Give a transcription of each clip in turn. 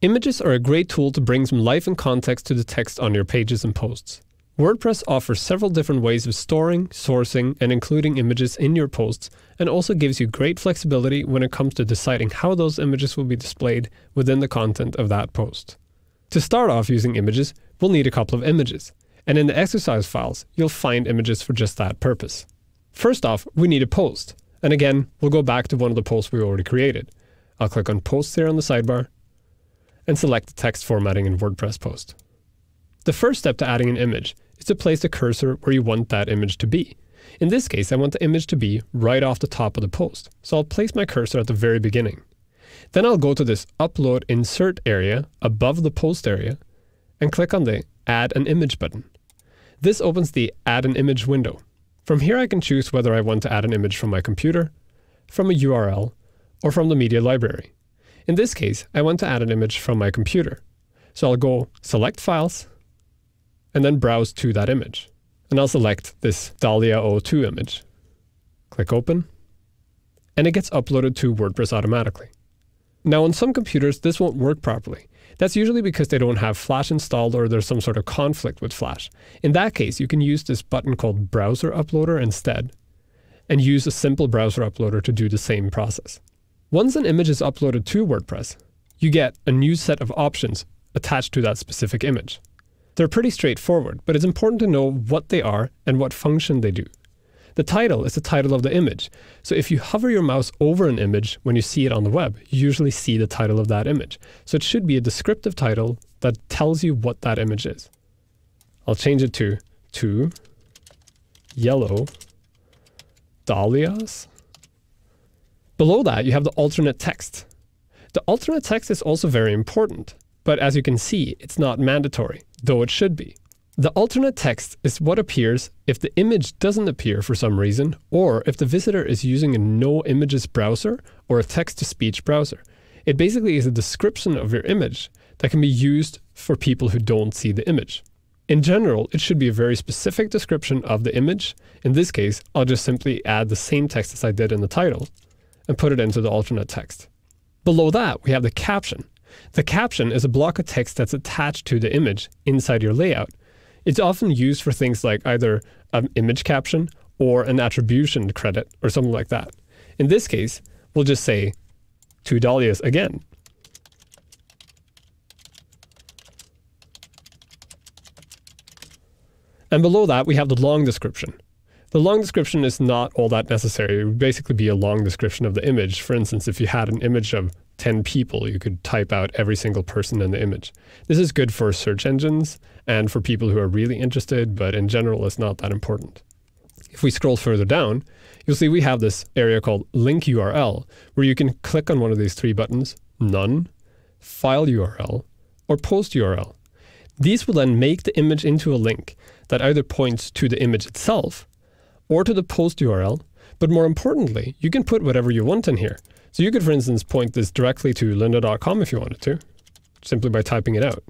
Images are a great tool to bring some life and context to the text on your pages and posts. WordPress offers several different ways of storing, sourcing, and including images in your posts, and also gives you great flexibility when it comes to deciding how those images will be displayed within the content of that post. To start off using images, we'll need a couple of images, and in the exercise files, you'll find images for just that purpose. First off, we need a post, and again, we'll go back to one of the posts we already created. I'll click on Posts here on the sidebar, and select the text formatting in WordPress post. The first step to adding an image is to place the cursor where you want that image to be. In this case, I want the image to be right off the top of the post, so I'll place my cursor at the very beginning. Then I'll go to this Upload Insert area above the post area and click on the Add an Image button. This opens the Add an Image window. From here I can choose whether I want to add an image from my computer, from a URL, or from the media library. In this case, I want to add an image from my computer. So I'll go Select Files, and then browse to that image. And I'll select this Dahlia02 image. Click Open, and it gets uploaded to WordPress automatically. Now on some computers, this won't work properly. That's usually because they don't have Flash installed or there's some sort of conflict with Flash. In that case, you can use this button called Browser Uploader instead, and use a simple browser uploader to do the same process. Once an image is uploaded to WordPress, you get a new set of options attached to that specific image. They're pretty straightforward, but it's important to know what they are and what function they do. The title is the title of the image, so if you hover your mouse over an image when you see it on the web, you usually see the title of that image. So it should be a descriptive title that tells you what that image is. I'll change it to 2 yellow dahlias. Below that, you have the alternate text. The alternate text is also very important, but as you can see, it's not mandatory, though it should be. The alternate text is what appears if the image doesn't appear for some reason, or if the visitor is using a no images browser or a text-to-speech browser. It basically is a description of your image that can be used for people who don't see the image. In general, it should be a very specific description of the image. In this case, I'll just simply add the same text as I did in the title and put it into the alternate text. Below that, we have the caption. The caption is a block of text that's attached to the image inside your layout. It's often used for things like either an image caption or an attribution credit or something like that. In this case, we'll just say 2 dahlias again. And below that, we have the long description. The long description is not all that necessary. It would basically be a long description of the image. For instance, if you had an image of 10 people, you could type out every single person in the image. This is good for search engines and for people who are really interested, but in general, it's not that important. If we scroll further down, you'll see we have this area called Link URL, where you can click on one of these 3 buttons, None, File URL, or Post URL. These will then make the image into a link that either points to the image itself or to the post URL, but more importantly, you can put whatever you want in here. So you could, for instance, point this directly to lynda.com if you wanted to, simply by typing it out.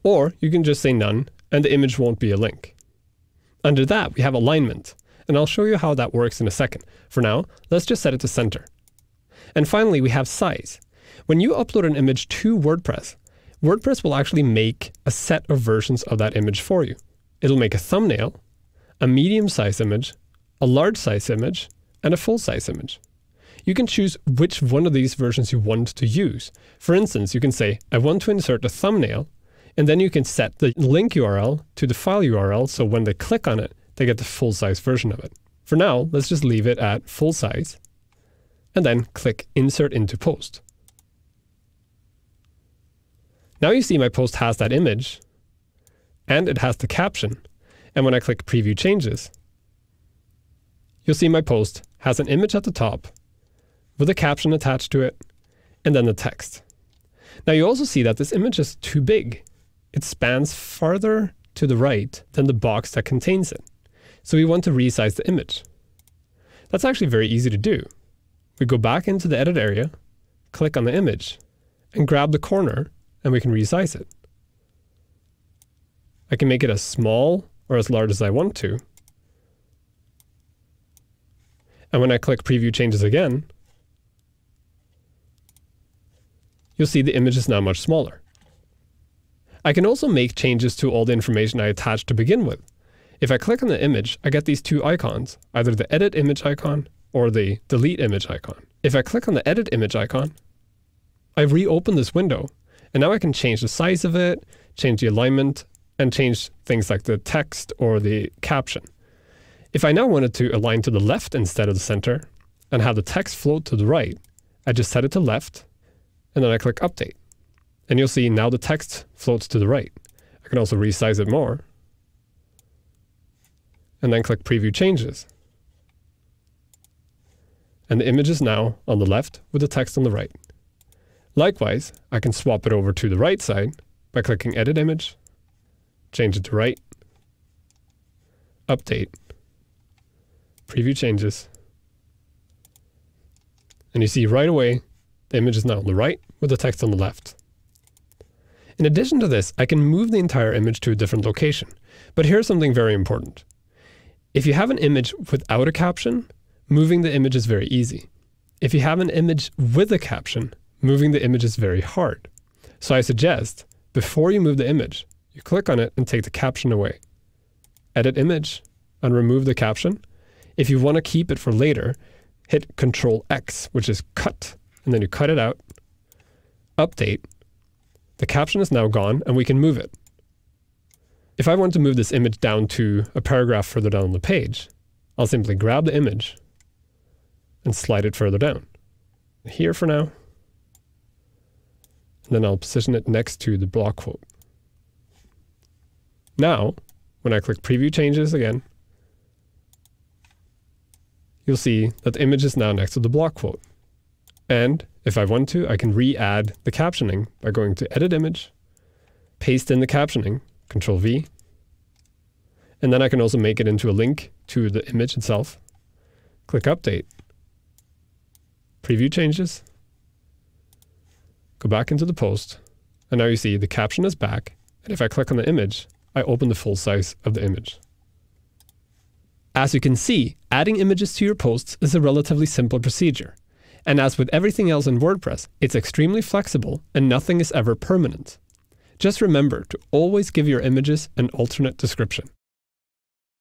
Or you can just say none, and the image won't be a link. Under that, we have alignment, and I'll show you how that works in a second. For now, let's just set it to center. And finally, we have size. When you upload an image to WordPress, WordPress will actually make a set of versions of that image for you. It'll make a thumbnail, a medium-size image, a large-size image, and a full-size image. You can choose which one of these versions you want to use. For instance, you can say, I want to insert a thumbnail, and then you can set the link URL to the file URL, so when they click on it, they get the full-size version of it. For now, let's just leave it at full size, and then click Insert into Post. Now you see my post has that image, and it has the caption. And when I click Preview Changes, you'll see my post has an image at the top with a caption attached to it, and then the text. Now you also see that this image is too big. It spans farther to the right than the box that contains it. So we want to resize the image. That's actually very easy to do. We go back into the edit area, click on the image, and grab the corner, and we can resize it. I can make it as small or as large as I want to. And when I click Preview Changes again, you'll see the image is now much smaller. I can also make changes to all the information I attached to begin with. If I click on the image, I get these two icons, either the edit image icon or the delete image icon. If I click on the edit image icon, I reopen this window, and now I can change the size of it, change the alignment, and change things like the text or the caption. If I now wanted to align to the left instead of the center and have the text float to the right, I just set it to left, and then I click update. And you'll see now the text floats to the right. I can also resize it more, and then click preview changes. And the image is now on the left with the text on the right. Likewise, I can swap it over to the right side by clicking edit image, change it to right, update, preview changes, and you see right away the image is now on the right with the text on the left. In addition to this, I can move the entire image to a different location. But here's something very important. If you have an image without a caption, moving the image is very easy. If you have an image with a caption, moving the image is very hard. So I suggest, before you move the image, you click on it and take the caption away. Edit image and remove the caption. If you want to keep it for later, hit Ctrl X, which is cut, and then you cut it out. Update. The caption is now gone and we can move it. If I want to move this image down to a paragraph further down on the page, I'll simply grab the image and slide it further down. Here for now. And then I'll position it next to the block quote. Now, when I click preview changes again, you'll see that the image is now next to the block quote. And if I want to, I can re-add the captioning by going to edit image, paste in the captioning, Ctrl V, and then I can also make it into a link to the image itself. Click update, preview changes, go back into the post, and now you see the caption is back, and if I click on the image, I open the full size of the image. As you can see, adding images to your posts is a relatively simple procedure. And as with everything else in WordPress, it's extremely flexible and nothing is ever permanent. Just remember to always give your images an alternate description.